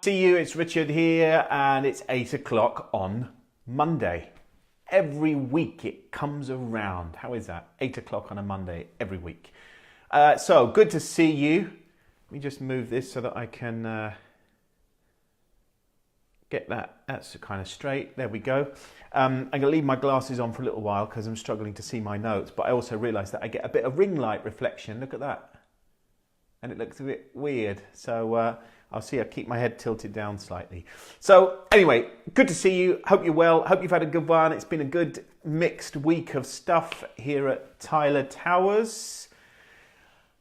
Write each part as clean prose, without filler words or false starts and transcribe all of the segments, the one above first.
see you. It's Richard here, and it's 8 o'clock on Monday. Every week it comes around. How is that? 8 o'clock on a Monday every week. So good to see you. Let me just move this so that I can get that's kind of straight. There we go. I'm going to leave my glasses on for a little while because I'm struggling to see my notes, but I also realise that I get a bit of ring light reflection. Look at that. And it looks a bit weird. So I'll keep my head tilted down slightly. So anyway, good to see you. Hope you're well. Hope you've had a good one. It's been a good mixed week of stuff here at Tyler Towers.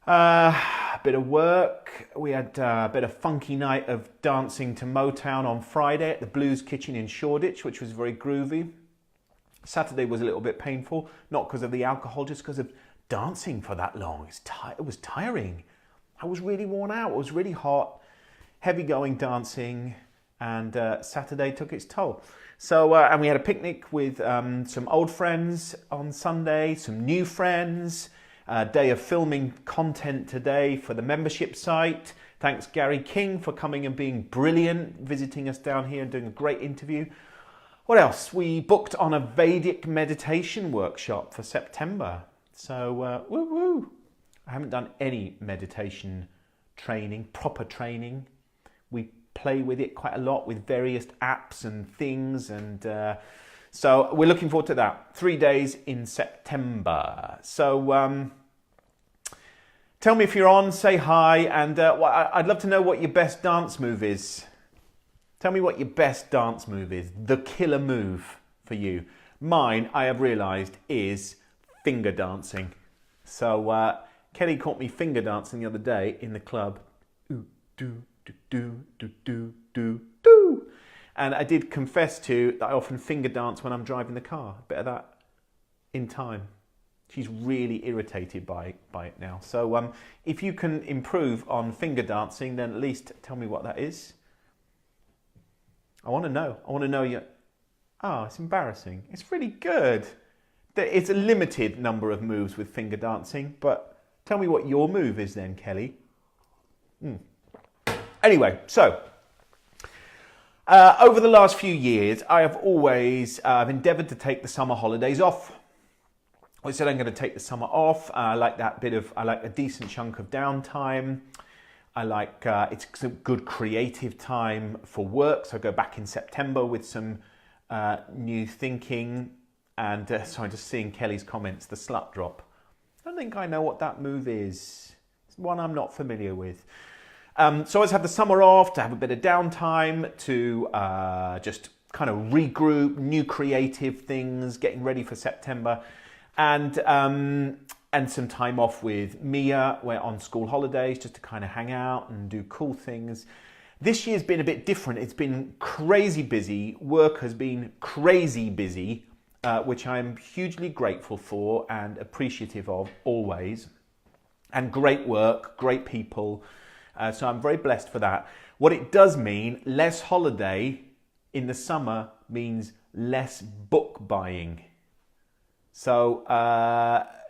A bit of work. We had a bit of funky night of dancing to Motown on Friday at the Blues Kitchen in Shoreditch, which was very groovy. Saturday was a little bit painful, not because of the alcohol, just because of dancing for that long. It was tiring. I was really worn out. It was really hot, heavy going dancing, and Saturday took its toll. So, and we had a picnic with some old friends on Sunday, some new friends. Day of filming content today for the membership site. Thanks Gary King for coming and being brilliant, visiting us down here and doing a great interview. What else? We booked on a Vedic meditation workshop for September. So, woo-woo. I haven't done any meditation training, proper training. We play with it quite a lot with various apps and things, and so we're looking forward to that. 3 days in September. So tell me if you're on, say hi, and I'd love to know what your best dance move is. Tell me what your best dance move is, the killer move for you. Mine, I have realised, is finger dancing. So Kelly caught me finger dancing the other day in the club. Ooh, do, do, do, do, do, do, do. And I did confess to that I often finger dance when I'm driving the car. A bit of that in time. She's really irritated by it now. So if you can improve on finger dancing, then at least tell me what that is. I want to know. I want to know you. Oh, it's embarrassing. It's really good. It's a limited number of moves with finger dancing, but tell me what your move is then, Kelly. Anyway, so over the last few years, I have always endeavoured to take the summer holidays off. I said I'm going to take the summer off. I like a decent chunk of downtime. I like it's a good creative time for work. So I go back in September with some new thinking. And so I'm just seeing Kelly's comments, the slut drop. I don't think I know what that move is. It's one I'm not familiar with. So I always have the summer off to have a bit of downtime, to just kind of regroup, new creative things, getting ready for September, and some time off with Mia. We're on school holidays just to kind of hang out and do cool things. This year's been a bit different. It's been crazy busy. Work has been crazy busy, which I'm hugely grateful for and appreciative of always. And great work, great people. So I'm very blessed for that. What it does mean, less holiday in the summer means less book buying. So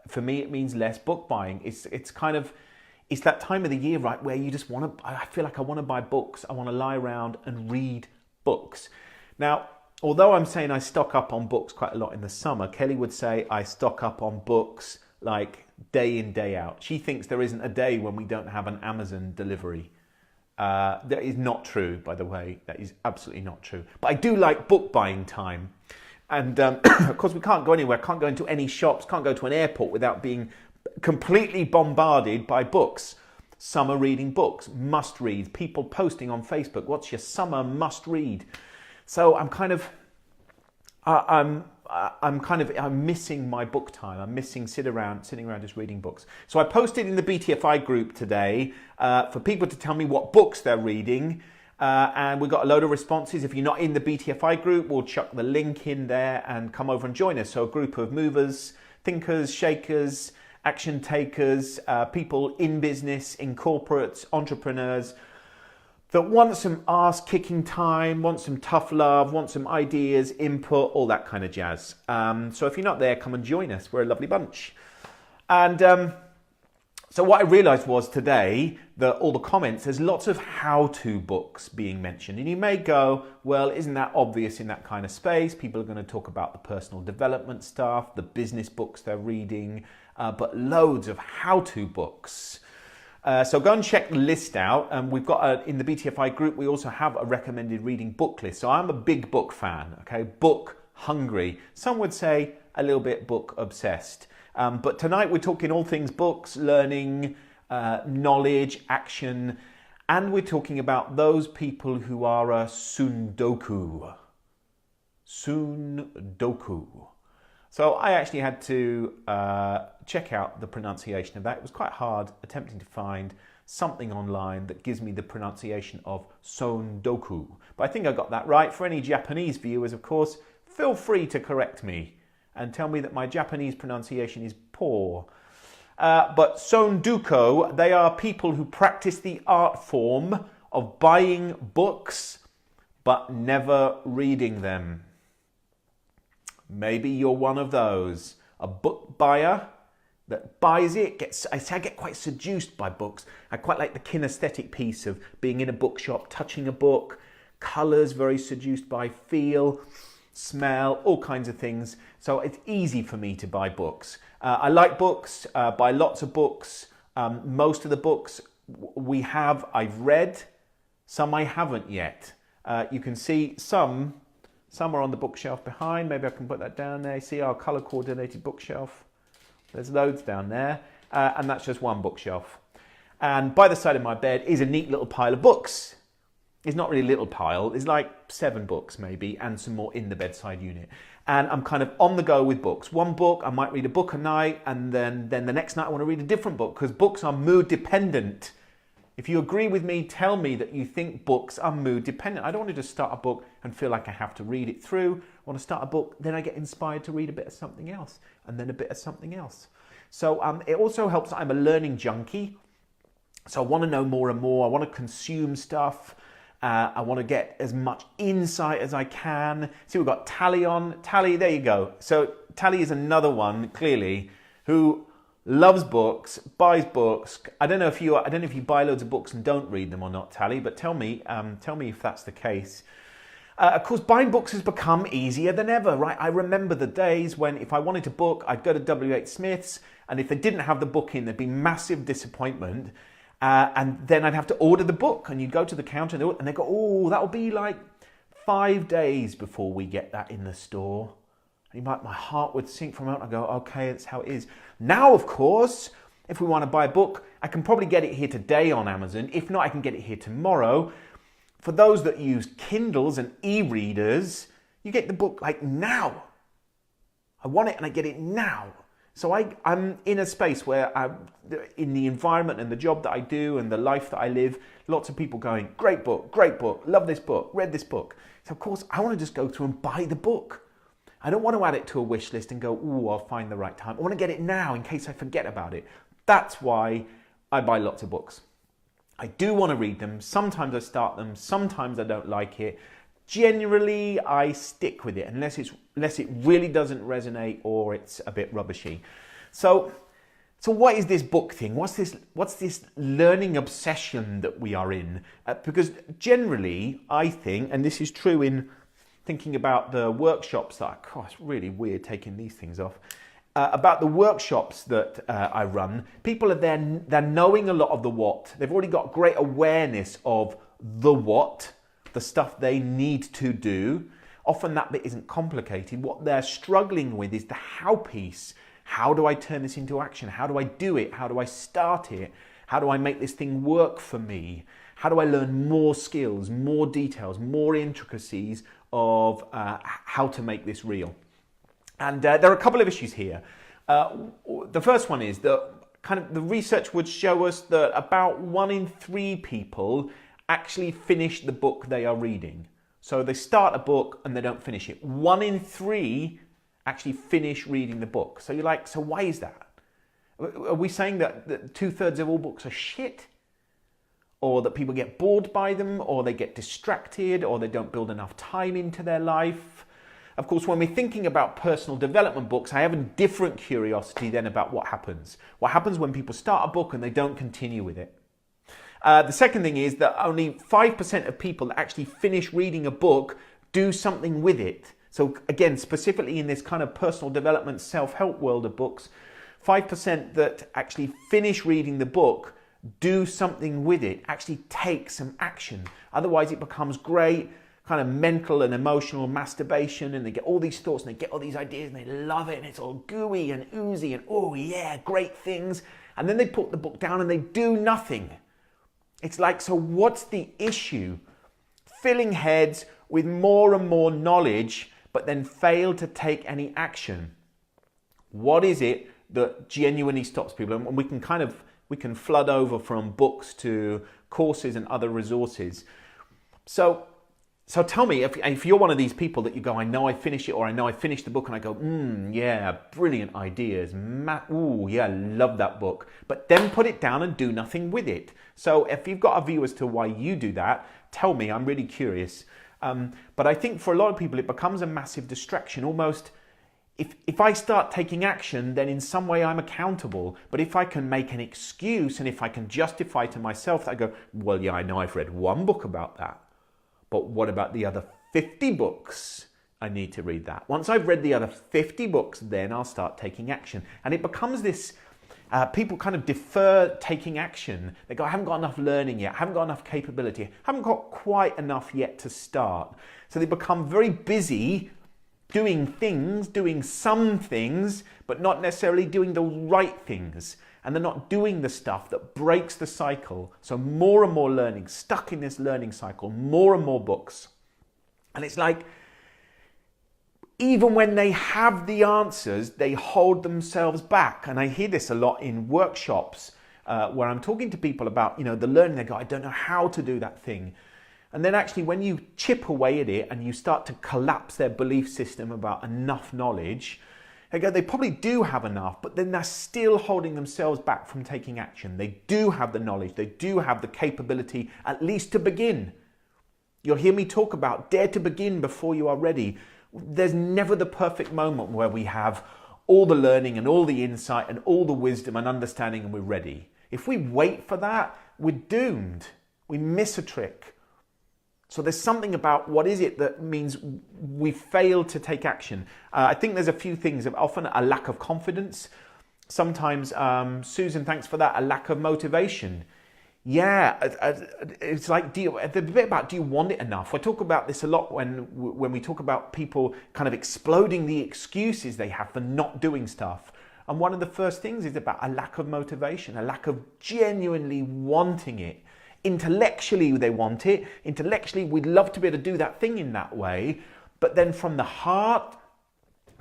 for me, it means less book buying. It's that time of the year, right, where you just I feel like I want to buy books. I want to lie around and read books. Now, although I'm saying I stock up on books quite a lot in the summer, Kelly would say I stock up on books like day in, day out. She thinks there isn't a day when we don't have an Amazon delivery. That is not true, by the way. That is absolutely not true. But I do like book buying time. And of course, we can't go anywhere, can't go into any shops, can't go to an airport without being completely bombarded by books. Summer reading books, must read, people posting on Facebook, what's your summer must read? So I'm missing my book time. I'm missing sitting around just reading books. So I posted in the BTFI group today for people to tell me what books they're reading. And we got a load of responses. If you're not in the BTFI group, we'll chuck the link in there and come over and join us. So a group of movers, thinkers, shakers, action takers, people in business, in corporates, entrepreneurs, that want some ass-kicking time, want some tough love, want some ideas, input, all that kind of jazz. So if you're not there, come and join us. We're a lovely bunch. And So what I realised was today that all the comments, there's lots of how-to books being mentioned. And you may go, well, isn't that obvious in that kind of space? People are going to talk about the personal development stuff, the business books they're reading, but loads of how-to books. So go and check the list out. We've got, in the BTFI group, we also have a recommended reading book list. So I'm a big book fan, okay? Book hungry. Some would say a little bit book obsessed. But tonight we're talking all things books, learning, knowledge, action, and we're talking about those people who are a Tsundoku. Tsundoku. So I actually had to check out the pronunciation of that. It was quite hard attempting to find something online that gives me the pronunciation of Tsundoku. But I think I got that right. For any Japanese viewers, of course, feel free to correct me and tell me that my Japanese pronunciation is poor. But Tsundoku, they are people who practice the art form of buying books but never reading them. Maybe you're one of those. A book buyer that buys it. I get quite seduced by books. I quite like the kinesthetic piece of being in a bookshop, touching a book, colours, very seduced by feel, smell, all kinds of things. So it's easy for me to buy books. I like books, buy lots of books. Most of the books I've read, some I haven't yet. You can see some are on the bookshelf behind. Maybe I can put that down there. See our colour coordinated bookshelf. There's loads down there. And that's just one bookshelf. And by the side of my bed is a neat little pile of books. It's not really a little pile. It's like 7 books maybe and some more in the bedside unit. And I'm kind of on the go with books. One book, I might read a book a night, and then the next night I want to read a different book, because books are mood dependent. If you agree with me, tell me that you think books are mood dependent. I don't want to just start a book and feel like I have to read it through. I want to start a book, then I get inspired to read a bit of something else, and then a bit of something else. So it also helps that I'm a learning junkie. So I want to know more and more. I want to consume stuff. I want to get as much insight as I can. See, we've got Tally on. Tally, there you go. So Tally is another one, clearly, who loves books, buys books. I don't know if you buy loads of books and don't read them or not, Tally, but tell me if that's the case. Of course, buying books has become easier than ever, right? I remember the days when if I wanted a book, I'd go to W.H. Smith's, and if they didn't have the book in, there'd be massive disappointment. And then I'd have to order the book, and you'd go to the counter and they go, oh, that'll be like 5 days before we get that in the store. And my heart would sink from out. I go, okay, that's how it is. Now, of course, if we want to buy a book, I can probably get it here today on Amazon. If not, I can get it here tomorrow. For those that use Kindles and e-readers, you get the book like now. I want it and I get it now. So I'm in a space where in the environment and the job that I do and the life that I live, lots of people going, great book, love this book, read this book. So of course, I want to just go through and buy the book. I don't want to add it to a wish list and go, ooh, I'll find the right time. I want to get it now in case I forget about it. That's why I buy lots of books. I do want to read them. Sometimes I start them. Sometimes I don't like it. Generally, I stick with it unless it really doesn't resonate or it's a bit rubbishy. So what is this book thing? What's this learning obsession that we are in? Because generally, I think, and this is true in thinking about the workshops that it's really weird taking these things off. About the workshops that I run, people are there, they're knowing a lot of the what. They've already got great awareness of the what, the stuff they need to do. Often that bit isn't complicated. What they're struggling with is the how piece. How do I turn this into action? How do I do it? How do I start it? How do I make this thing work for me? How do I learn more skills, more details, more intricacies of how to make this real? And there are a couple of issues here. The first one is that the research would show us that about 1 in 3 people actually finish the book they are reading. So they start a book and they don't finish it. 1 in 3 actually finish reading the book. So you're like, so why is that? Are we saying that 2/3 of all books are shit? Or that people get bored by them, or they get distracted, or they don't build enough time into their life? Of course, when we're thinking about personal development books, I have a different curiosity then about what happens. What happens when people start a book and they don't continue with it. The second thing is that only 5% of people that actually finish reading a book do something with it. So again, specifically in this kind of personal development, self-help world of books, 5% that actually finish reading the book do something with it, actually take some action. Otherwise it becomes great kind of mental and emotional masturbation, and they get all these thoughts and they get all these ideas and they love it and it's all gooey and oozy and oh yeah, great things. And then they put the book down and they do nothing. It's like, so what's the issue? Filling heads with more and more knowledge, but then fail to take any action. What is it that genuinely stops people? And we can flood over from books to courses and other resources. So tell me, if you're one of these people that you go, I know I finish it, or I know I finished the book and I go, yeah, brilliant ideas. Ooh, yeah, love that book. But then put it down and do nothing with it. So if you've got a view as to why you do that, tell me, I'm really curious. But I think for a lot of people, it becomes a massive distraction. Almost, if I start taking action, then in some way I'm accountable. But if I can make an excuse and if I can justify to myself that I go, well, yeah, I know I've read one book about that. But what about the other 50 books? I need to read that. Once I've read the other 50 books, then I'll start taking action. And it becomes this, people kind of defer taking action. They go, I haven't got enough learning yet. I haven't got enough capability. I haven't got quite enough yet to start. So they become very busy doing things, doing some things, but not necessarily doing the right things. And they're not doing the stuff that breaks the cycle. So more and more learning, stuck in this learning cycle, more and more books. And it's like, even when they have the answers, they hold themselves back. And I hear this a lot in workshops where I'm talking to people about, the learning. They go, I don't know how to do that thing. And then actually when you chip away at it and you start to collapse their belief system about enough knowledge, they probably do have enough, but then they're still holding themselves back from taking action. They do have the knowledge, they do have the capability, at least to begin. You'll hear me talk about dare to begin before you are ready. There's never the perfect moment where we have all the learning and all the insight and all the wisdom and understanding and we're ready. If we wait for that, we're doomed. We miss a trick. So there's something about what is it that means we fail to take action. I think there's a few things, often a lack of confidence. Sometimes, Susan, thanks for that, a lack of motivation. Yeah, it's like, the bit about do you want it enough? I talk about this a lot when we talk about people kind of exploding the excuses they have for not doing stuff. And one of the first things is about a lack of motivation, a lack of genuinely wanting it. Intellectually they want it. Intellectually we'd love to be able to do that thing in that way. But then from the heart,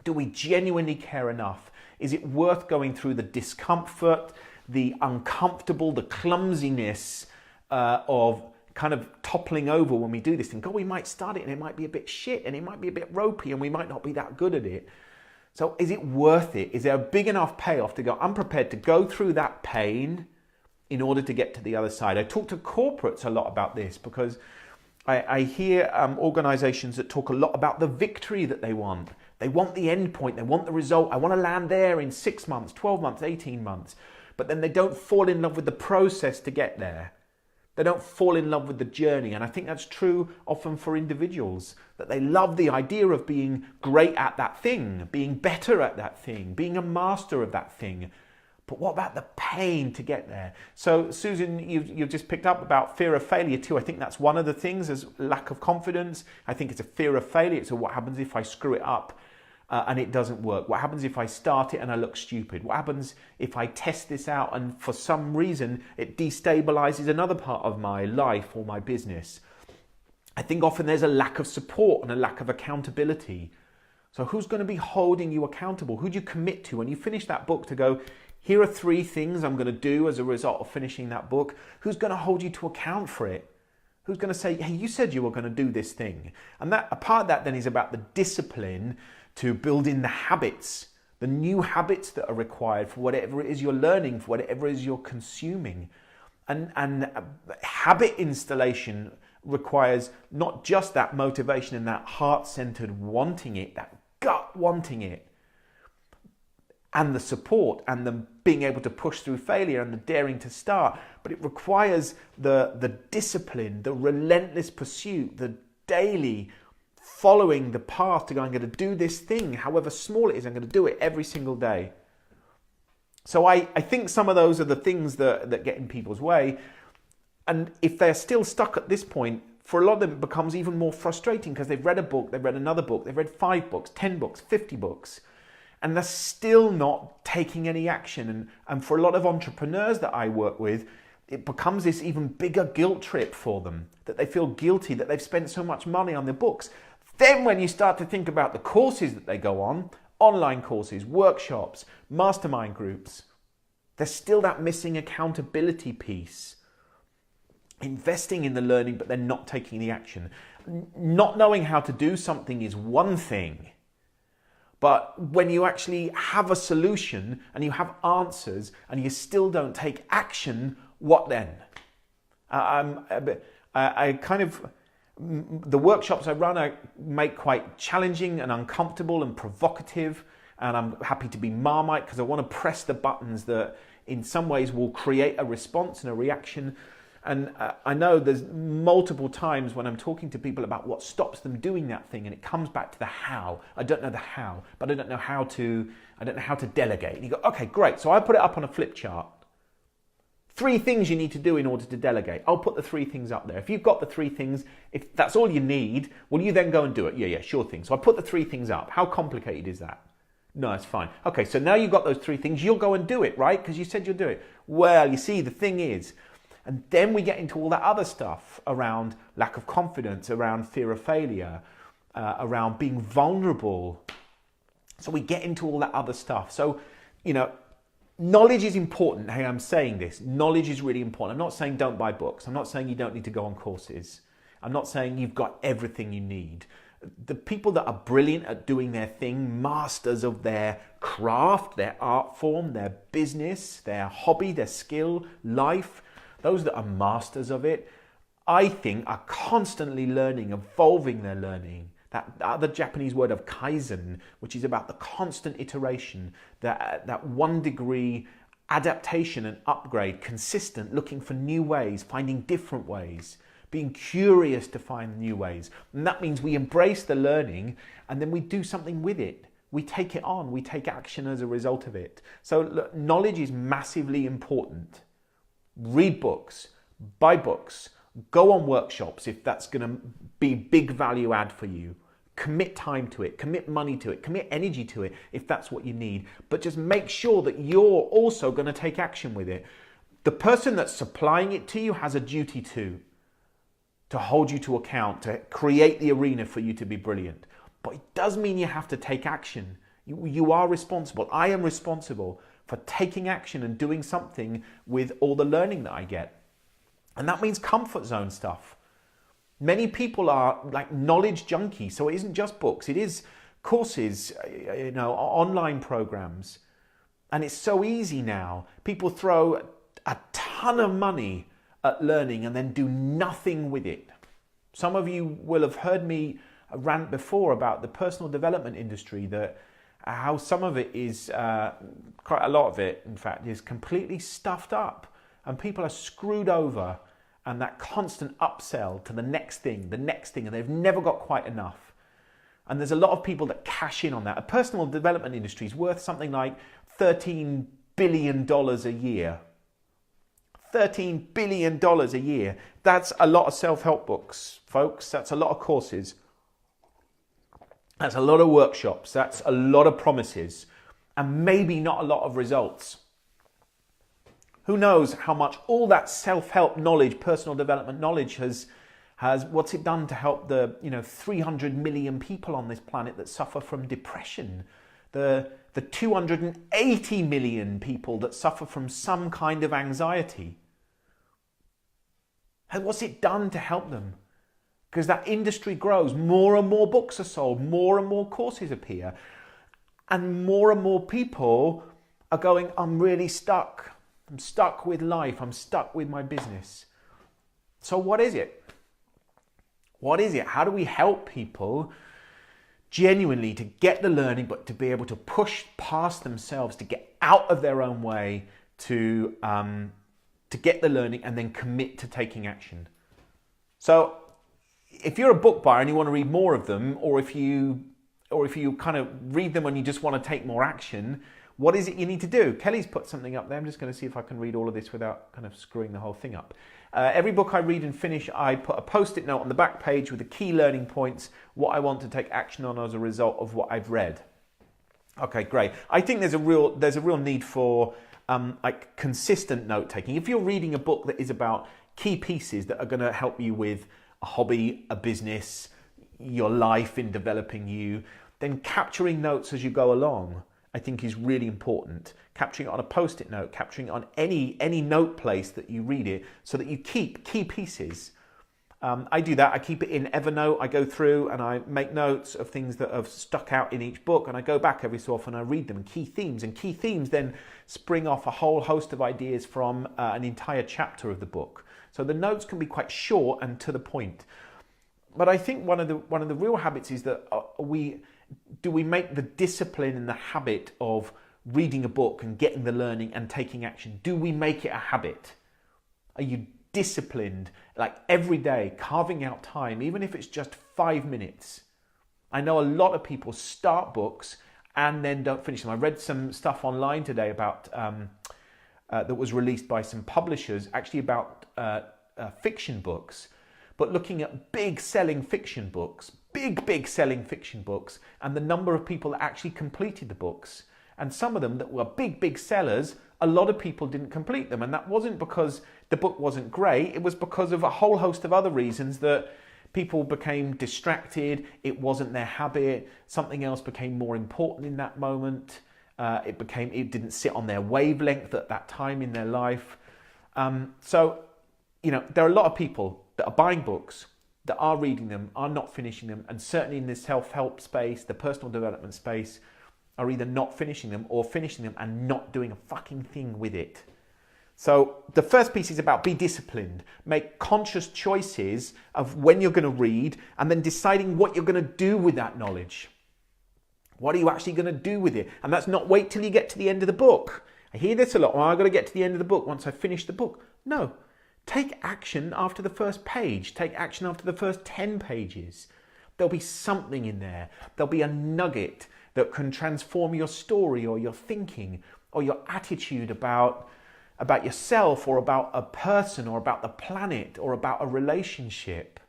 do we genuinely care enough? Is it worth going through the discomfort, the uncomfortable, the clumsiness of kind of toppling over when we do this thing? God, we might start it and it might be a bit shit and it might be a bit ropey and we might not be that good at it. So is it worth it? Is there a big enough payoff to go, I'm prepared to go through that pain in order to get to the other side? I talk to corporates a lot about this because I hear organizations that talk a lot about the victory that they want. They want the end point, they want the result. I want to land there in 6 months, 12 months, 18 months. But then they don't fall in love with the process to get there. They don't fall in love with the journey. And I think that's true often for individuals, that they love the idea of being great at that thing, being better at that thing, being a master of that thing. But what about the pain to get there? So Susan, you've just picked up about fear of failure too. I think that's one of the things, is lack of confidence. I think it's a fear of failure. So what happens if I screw it up and it doesn't work? What happens if I start it and I look stupid? What happens if I test this out and for some reason it destabilizes another part of my life or my business? I think often there's a lack of support and a lack of accountability. So who's going to be holding you accountable? Who do you commit to when you finish that book to go, here are 3 things I'm going to do as a result of finishing that book? Who's going to hold you to account for it? Who's going to say, hey, you said you were going to do this thing? And that, a part of that then is about the discipline to build in the habits, the new habits that are required for whatever it is you're learning, for whatever it is you're consuming. And habit installation requires not just that motivation and that heart-centered wanting it, that gut wanting it, and the support and the being able to push through failure and the daring to start, but it requires the discipline, the relentless pursuit, the daily following the path to go, I'm going to do this thing, however small it is, I'm going to do it every single day. So I think some of those are the things that get in people's way. And if they're still stuck at this point, for a lot of them it becomes even more frustrating because they've read a book, they've read another book, they've read 5 books, 10 books, 50 books, and they're still not taking any action. And for a lot of entrepreneurs that I work with, it becomes this even bigger guilt trip for them, that they feel guilty that they've spent so much money on their books. Then when you start to think about the courses that they go on, online courses, workshops, mastermind groups, there's still that missing accountability piece. Investing in the learning, but then not taking the action. Not knowing how to do something is one thing. But when you actually have a solution and you have answers and you still don't take action, what then? The workshops I run I make quite challenging and uncomfortable and provocative, and I'm happy to be Marmite because I want to press the buttons that in some ways will create a response and a reaction. And I know there's multiple times when I'm talking to people about what stops them doing that thing, and it comes back to the how. I don't know the how, but I don't know how to delegate. And you go, okay, great. So I put it up on a flip chart. 3 things you need to do in order to delegate. I'll put the 3 things up there. If you've got the 3 things, if that's all you need, will you then go and do it? Yeah, sure thing. So I put the 3 things up. How complicated is that? No, it's fine. Okay, so now you've got those 3 things. You'll go and do it, right? Because you said you'll do it. Well, you see, the thing is, and then we get into all that other stuff around lack of confidence, around fear of failure, around being vulnerable. So we get into all that other stuff. So, knowledge is important. Hey, I'm saying this. Knowledge is really important. I'm not saying don't buy books. I'm not saying you don't need to go on courses. I'm not saying you've got everything you need. The people that are brilliant at doing their thing, masters of their craft, their art form, their business, their hobby, their skill, life, those that are masters of it, I think are constantly learning, evolving their learning. That other Japanese word of kaizen, which is about the constant iteration, that 1 degree adaptation and upgrade, consistent, looking for new ways, finding different ways, being curious to find new ways. And that means we embrace the learning and then we do something with it. We take it on, we take action as a result of it. So look, knowledge is massively important. Read books, buy books, go on workshops if that's going to be big value add for you. Commit time to it, commit money to it, commit energy to it if that's what you need. But just make sure that you're also going to take action with it. The person that's supplying it to you has a duty to hold you to account, to create the arena for you to be brilliant. But it does mean you have to take action. You are responsible. I am responsible for taking action and doing something with all the learning that I get. And that means comfort zone stuff. Many people are like knowledge junkies, so it isn't just books, it is courses, online programs. And it's so easy now. People throw a ton of money at learning and then do nothing with it. Some of you will have heard me rant before about the personal development industry, that how some of it is, quite a lot of it, in fact, is completely stuffed up and people are screwed over, and that constant upsell to the next thing, and they've never got quite enough. And there's a lot of people that cash in on that. A personal development industry is worth something like $13 billion a year. $13 billion a year. That's a lot of self-help books, folks. That's a lot of courses. That's a lot of workshops. That's a lot of promises. And maybe not a lot of results. Who knows how much all that self-help knowledge, personal development knowledge has what's it done to help the 300 million people on this planet that suffer from depression, the 280 million people that suffer from some kind of anxiety. And what's it done to help them? Because that industry grows, more and more books are sold, more and more courses appear, and more people are going, I'm really stuck. I'm stuck with life. I'm stuck with my business. So what is it? What is it? How do we help people genuinely to get the learning, but to be able to push past themselves, to get out of their own way, to get the learning and then commit to taking action? So if you're a book buyer and you want to read more of them, or if you kind of read them and you just want to take more action, what is it you need to do? Kelly's put something up there. I'm just going to see if I can read all of this without kind of screwing the whole thing up. Every book I read and finish, I put a post-it note on the back page with the key learning points, what I want to take action on as a result of what I've read. Okay, great. I think there's a real need for like consistent note taking. If you're reading a book that is about key pieces that are going to help you with a hobby, a business, your life in developing you, then capturing notes as you go along, I think, is really important. Capturing it on a post-it note, capturing it on any note place that you read it, so that you keep key pieces. I do that. I keep it in Evernote. I go through and I make notes of things that have stuck out in each book, and I go back every so often and I read them, and key themes then spring off a whole host of ideas from an entire chapter of the book. So the notes can be quite short and to the point. But I think one of the real habits is that we make the discipline and the habit of reading a book and getting the learning and taking action, do we make it a habit? Are you disciplined, like every day, carving out time, even if it's just 5 minutes? I know a lot of people start books and then don't finish them. I read some stuff online today about that was released by some publishers, actually about fiction books, but looking at big selling fiction books, big selling fiction books, and the number of people that actually completed the books. And some of them that were big sellers, a lot of people didn't complete them. And that wasn't because the book wasn't great. It was because of a whole host of other reasons, that people became distracted. It wasn't their habit. Something else became more important in that moment. It didn't sit on their wavelength at that time in their life. So, there are a lot of people that are buying books, that are reading them, are not finishing them, and certainly in the self-help space, the personal development space, are either not finishing them or finishing them and not doing a fucking thing with it. So the first piece is about be disciplined. Make conscious choices of when you're going to read, and then deciding what you're going to do with that knowledge. What are you actually going to do with it? And that's not wait till you get to the end of the book. I hear this a lot. Well, I've got to get to the end of the book once I finish the book. No. Take action after the first page. Take action after the first 10 pages. There'll be something in there. There'll be a nugget that can transform your story or your thinking or your attitude about yourself, or about a person, or about the planet, or about a relationship.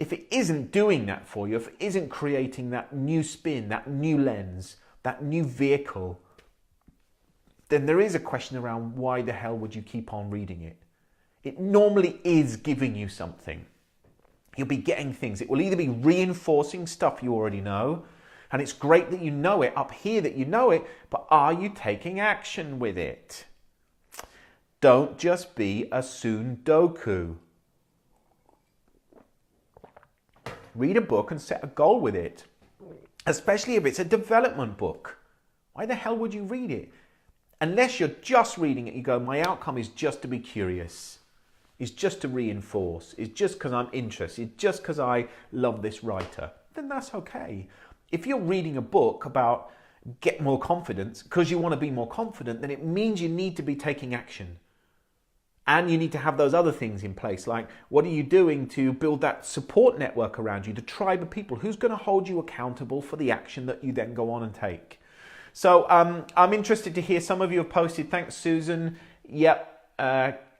If it isn't doing that for you, if it isn't creating that new spin, that new lens, that new vehicle, then there is a question around why the hell would you keep on reading it? It normally is giving you something. You'll be getting things. It will either be reinforcing stuff you already know, and it's great that you know it, up here that you know it, but are you taking action with it? Don't just be a Tsundoku. Read a book and set a goal with it, especially if it's a development book. Why the hell would you read it? Unless you're just reading it, you go, my outcome is just to be curious. It's just to reinforce. It's just because I'm interested. It's just because I love this writer. Then that's okay. If you're reading a book about get more confidence because you want to be more confident, then it means you need to be taking action. And you need to have those other things in place. Like, what are you doing to build that support network around you, the tribe of people? Who's going to hold you accountable for the action that you then go on and take? So I'm interested to hear. Some of you have posted. Thanks, Susan. Yep.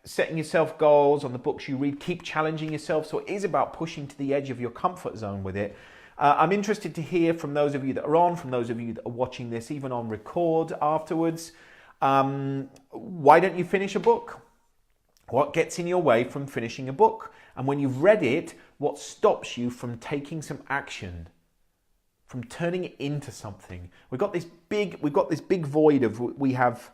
Setting yourself goals on the books you read. Keep challenging yourself. So it is about pushing to the edge of your comfort zone with it. I'm interested to hear from those of you that are on, from those of you that are watching this, even on record afterwards. Why don't you finish a book? What gets in your way from finishing a book? And when you've read it, what stops you from taking some action? From turning it into something? We've got this big void of, we have,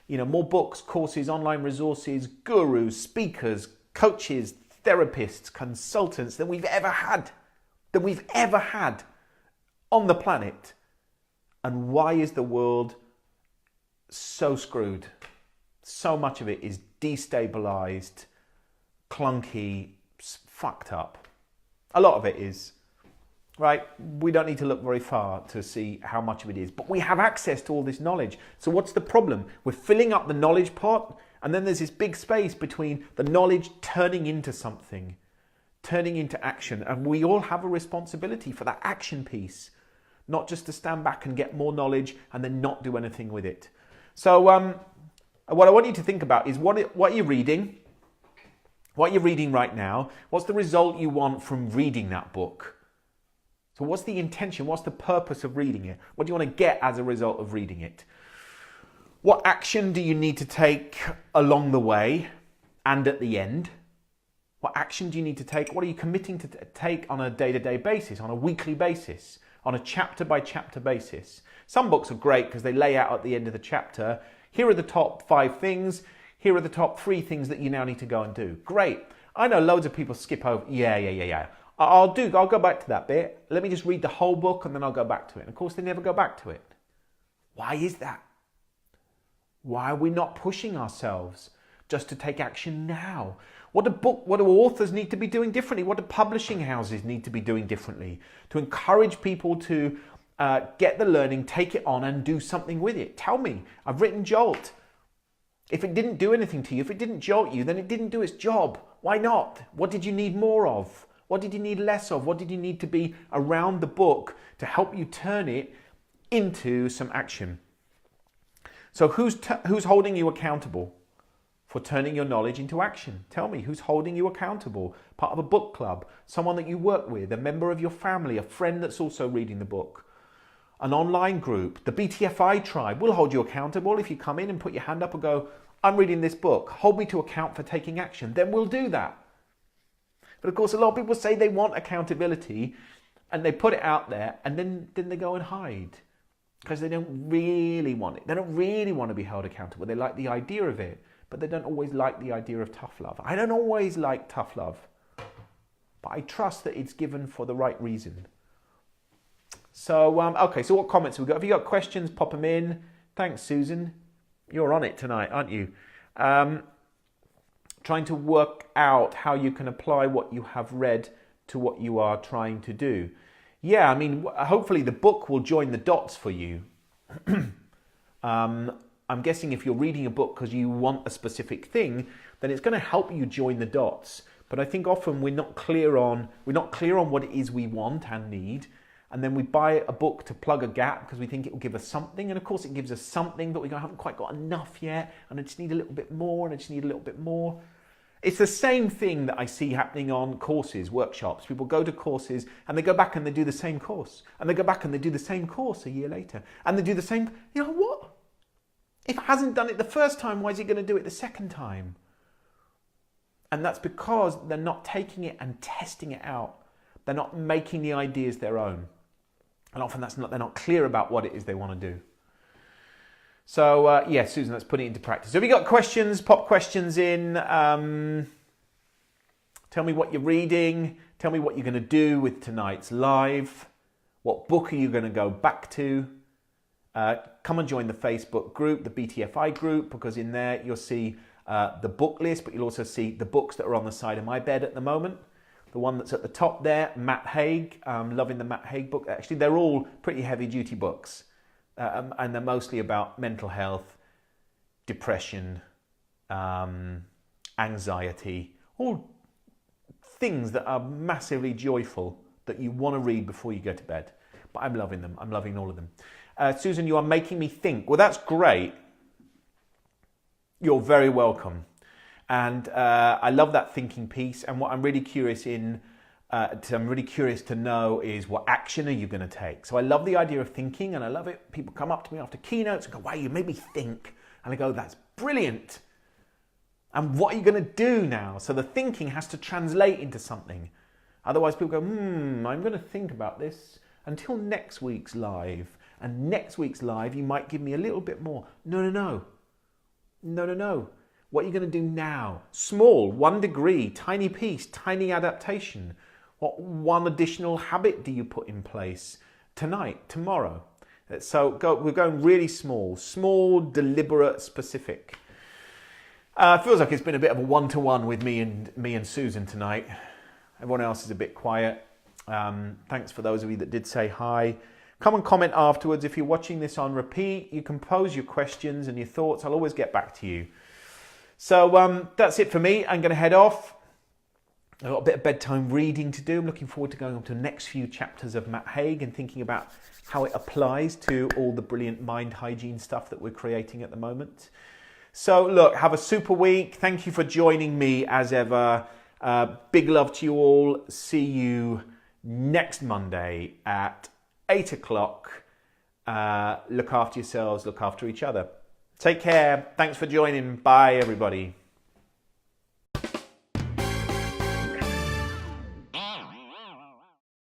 more books, courses, online resources, gurus, speakers, coaches, therapists, consultants than we've ever had on the planet. And why is the world so screwed? So much of it is destabilized, clunky, fucked up. A lot of it is. Right? We don't need to look very far to see how much of it is. But we have access to all this knowledge. So what's the problem? We're filling up the knowledge pot, and then there's this big space between the knowledge turning into something, turning into action. And we all have a responsibility for that action piece, not just to stand back and get more knowledge and then not do anything with it. So what I want you to think about is what you're reading, what you're reading right now. What's the result you want from reading that book? So what's the intention? What's the purpose of reading it? What do you want to get as a result of reading it? What action do you need to take along the way and at the end? What action do you need to take? What are you committing to take on a day-to-day basis, on a weekly basis, on a chapter-by-chapter basis? Some books are great because they lay out at the end of the chapter, here are the top 5 things, here are the top 3 things that you now need to go and do. Great. I know loads of people skip over, yeah. I'll go back to that bit. Let me just read the whole book and then I'll go back to it. And of course, they never go back to it. Why is that? Why are we not pushing ourselves just to take action now? What do authors need to be doing differently? What do publishing houses need to be doing differently to encourage people to get the learning, take it on and do something with it? Tell me. I've written Jolt. If it didn't do anything to you, if it didn't jolt you, then it didn't do its job. Why not? What did you need more of? What did you need less of? What did you need to be around the book to help you turn it into some action? So who's holding you accountable for turning your knowledge into action? Tell me, who's holding you accountable? Part of a book club, someone that you work with, a member of your family, a friend that's also reading the book, an online group, the BTFI tribe will hold you accountable. If you come in and put your hand up and go, I'm reading this book, hold me to account for taking action, then we'll do that. But of course, a lot of people say they want accountability and they put it out there and then they go and hide because they don't really want it. They don't really want to be held accountable. They like the idea of it, but they don't always like the idea of tough love. I don't always like tough love, but I trust that it's given for the right reason. So, okay, so what comments have we got? Have you got questions? Pop them in. Thanks, Susan. You're on it tonight, aren't you? Trying to work out how you can apply what you have read to what you are trying to do. Yeah, I mean, hopefully the book will join the dots for you. I'm guessing if you're reading a book because you want a specific thing, then it's going to help you join the dots. But I think often we're not clear on what it is we want and need. And then we buy a book to plug a gap because we think it will give us something. And of course it gives us something, but we haven't quite got enough yet. And I just need a little bit more, and I just need a little bit more. It's the same thing that I see happening on courses, workshops. People go to courses and they go back and they do the same course. And they go back and they do the same course a year later. And they do the same, you know what? If it hasn't done it the first time, why is it going to do it the second time? And that's because they're not taking it and testing it out. They're not making the ideas their own. And often they're not clear about what it is they want to do. So, yeah, Susan, let's put it into practice. So have you got questions? Pop questions in. Tell me what you're reading. Tell me what you're going to do with tonight's live. What book are you going to go back to? Come and join the Facebook group, the BTFI group, because in there you'll see the book list, but you'll also see the books that are on the side of my bed at the moment. The one that's at the top there, Matt Haig. Loving the Matt Haig book. Actually, they're all pretty heavy-duty books. And they're mostly about mental health, depression, anxiety, all things that are massively joyful that you want to read before you go to bed. But I'm loving them. I'm loving all of them. Susan, you are making me think. Well, that's great. You're very welcome. And I love that thinking piece. And what I'm really curious to know is what action are you going to take? So I love the idea of thinking, and I love it. People come up to me after keynotes and go, wow, you made me think. And I go, that's brilliant. And what are you going to do now? So the thinking has to translate into something. Otherwise people go, I'm going to think about this until next week's live. And next week's live, you might give me a little bit more. No. What are you going to do now? Small, 1 degree, tiny piece, tiny adaptation. What one additional habit do you put in place tonight, tomorrow? So we're going really small, deliberate, specific. Feels like it's been a bit of a one-to-one with me and Susan tonight. Everyone else is a bit quiet. Thanks for those of you that did say hi. Come and comment afterwards. If you're watching this on repeat, you can pose your questions and your thoughts. I'll always get back to you. So that's it for me. I'm going to head off. I've got a bit of bedtime reading to do. I'm looking forward to going on to the next few chapters of Matt Haig and thinking about how it applies to all the brilliant mind hygiene stuff that we're creating at the moment. So look, have a super week. Thank you for joining me as ever. Big love to you all. See you next Monday at 8 o'clock. Look after yourselves, look after each other. Take care. Thanks for joining. Bye, everybody.